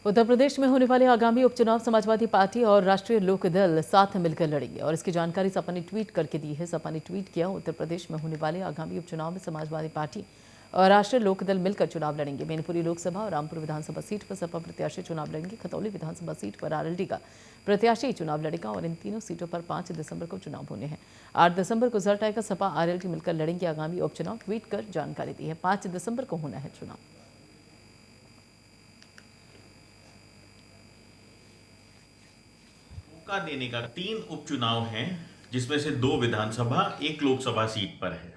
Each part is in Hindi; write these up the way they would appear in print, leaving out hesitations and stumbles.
उत्तर प्रदेश में होने वाले आगामी उपचुनाव समाजवादी पार्टी और राष्ट्रीय लोकदल साथ मिलकर लड़ेंगे और इसकी जानकारी सपा ने ट्वीट करके दी है। सपा ने ट्वीट किया, उत्तर प्रदेश में होने वाले आगामी उपचुनाव में समाजवादी पार्टी और राष्ट्रीय लोकदल मिलकर चुनाव लड़ेंगे। मैनपुरी लोकसभा और रामपुर विधानसभा सीट पर सपा प्रत्याशी चुनाव लड़ेंगे। खतौली विधानसभा सीट पर आरएलडी का प्रत्याशी चुनाव लड़ेगा और इन तीनों सीटों पर 5 दिसंबर को चुनाव होने हैं। 8 दिसंबर को रिजल्ट आएगा। सपा आरएलडी मिलकर लड़ेंगे आगामी उपचुनाव, ट्वीट कर जानकारी दी है। 5 दिसंबर को होना है चुनाव। मौका देने का 3 उपचुनाव हैं, जिसमें से 2 विधानसभा 1 लोकसभा सीट पर है।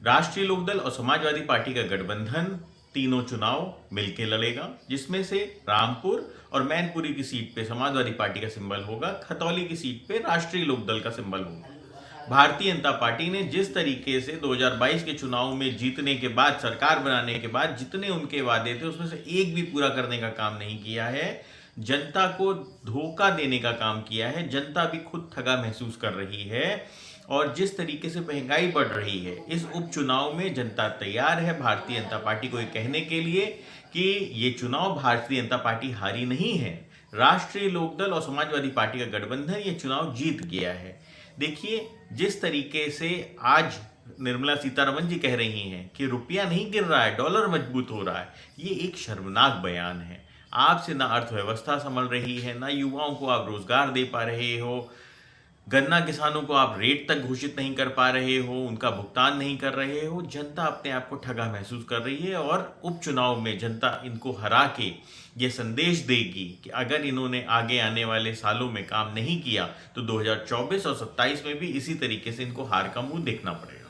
राष्ट्रीय लोकदल और समाजवादी पार्टी का गठबंधन तीनों चुनाव मिलकर लड़ेगा, जिसमें से रामपुर और मैनपुरी की सीट पे समाजवादी पार्टी का सिंबल होगा, खतौली की सीट पे राष्ट्रीय लोकदल का सिंबल होगा। भारतीय जनता पार्टी ने जिस तरीके से 2022 के चुनाव में जीतने के बाद, सरकार बनाने के बाद जितने उनके वादे थे उसमें से एक भी पूरा करने का काम नहीं किया है। जनता को धोखा देने का काम किया है। जनता भी खुद ठगा महसूस कर रही है और जिस तरीके से महंगाई बढ़ रही है, इस उपचुनाव में जनता तैयार है भारतीय जनता पार्टी को ये कहने के लिए कि ये चुनाव भारतीय जनता पार्टी हारी नहीं है। राष्ट्रीय लोकदल और समाजवादी पार्टी का गठबंधन ये चुनाव जीत गया है। देखिए, जिस तरीके से आज निर्मला सीतारमण जी कह रही हैं कि रुपया नहीं गिर रहा है, डॉलर मजबूत हो रहा है, ये एक शर्मनाक बयान है। आपसे ना अर्थव्यवस्था संभल रही है, ना युवाओं को आप रोजगार दे पा रहे हो, गन्ना किसानों को आप रेट तक घोषित नहीं कर पा रहे हो, उनका भुगतान नहीं कर रहे हो। जनता अपने आप को ठगा महसूस कर रही है और उपचुनाव में जनता इनको हरा के ये संदेश देगी कि अगर इन्होंने आगे आने वाले सालों में काम नहीं किया तो 2024 और 27 में भी इसी तरीके से इनको हार का मुंह देखना पड़ेगा।